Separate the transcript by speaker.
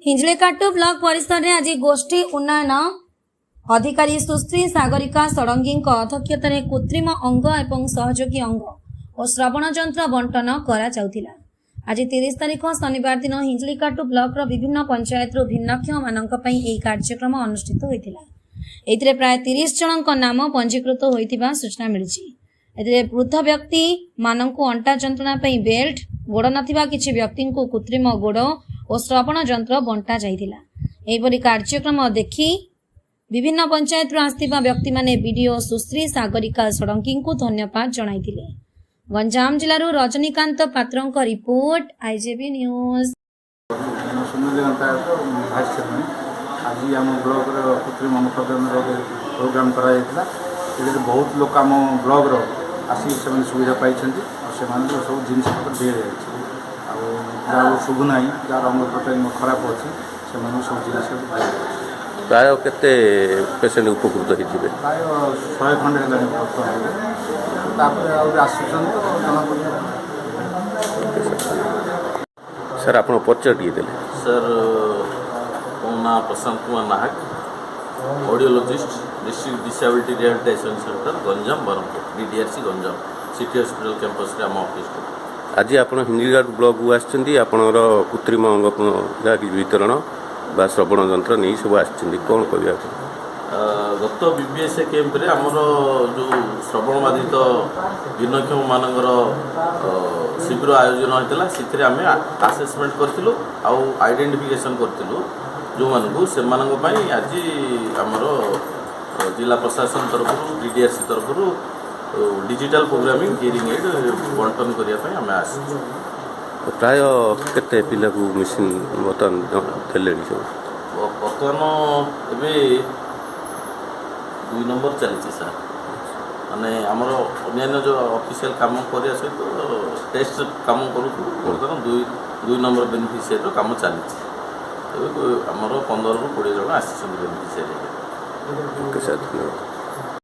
Speaker 1: हिंजलेकाटु block परिसर में आज गोष्ठी उन्नयन अधिकारी सुश्री सागरिका षडंगी अध्यक्षतार कृत्रिम अंग एवं सहयोगी अंग और श्रवण यंत्र बंटन करा जाउथिला। आज 30 तारीख शनिवार दिन हिंजलिकाटु ब्लॉक विभिन्न पंचायत भिन्नक्षम मानक कार्यक्रम अनुष्ठित होइथिला। एथिरे प्राय 30 जनक नाम पंजीकृत होइथिबा सूचना मिलिछि। एथिरे वृद्ध व्यक्ति मानक अंटा जंत्रणा बेल्ट, गोड़ नथिबा किछि व्यक्ति को कृत्रिम गोड़ और श्रवण यंत्र बंटा जाइथिला। एहिपरि कार्यक्रम देखि विभिन्न पंचायत आस्थिबा व्यक्ति माने बीडीओ सुश्री सागरिका षडंगी को धन्यवाद जणाइथिले। गंजाम जिल्लारू रजनीकांत पात्रंक रिपोर्ट, आईजेबी न्यूज।
Speaker 2: आज आम ब्लॉक कृत्रिम अंग प्रोग्राम करा बहुत लोग आम ब्लॉक आसिक से सुविधा पाई सब जिन दे जहाँ शुभुना जार अंग प्रत्यंग खराब अच्छी से सब जिन
Speaker 3: प्राय केते पेसेंट उपकृत होते
Speaker 2: प्राय 100 खंडे
Speaker 3: सर आप परिचय टे देले।
Speaker 4: सर मो ना Prashant Kumar Nahak, audiologist, district disability rehabilitation centre Ganjam Berhampur, DDRC Ganjam city hospital campus रे आम ऑफिस।
Speaker 3: आज आप हिंजलिकाटु ब्लॉक को आछंती आपनर कृत्रिम अंग जहाँकि वितरण बा श्रवण यंत्र नहीं सब आछंती कौन कहबे आप?
Speaker 4: गत बीबीएसए कैंप रे हमर जो श्रवण बाधित भिन्नक्षम मानकर शिविर आयोजन होता से आम आसेसमेंट करथिलु आ आइडेंटिफिकेशन करथिलु जो मानकु से मानक पई आज हमर जिला प्रशासन तरफ डीडीआरसी तरफ डिजिटल प्रोग्रामिंग हियरिंग एड बंटन करने आम आस।
Speaker 3: प्राय केते पिला को मशीन बर्तमान देले सब
Speaker 4: बर्तमान ए 2 नंबर चली सर माने आमर अन्य जो ऑफिशियल काम करिया सहित टेस्ट काम करूँ बर्तमान 2 नंबर बेनिफिशियरी काम चली आमर 15 ରୁ 20 जन आसी बेनिफिशियरी।
Speaker 3: ओके सर, धन्यवाद।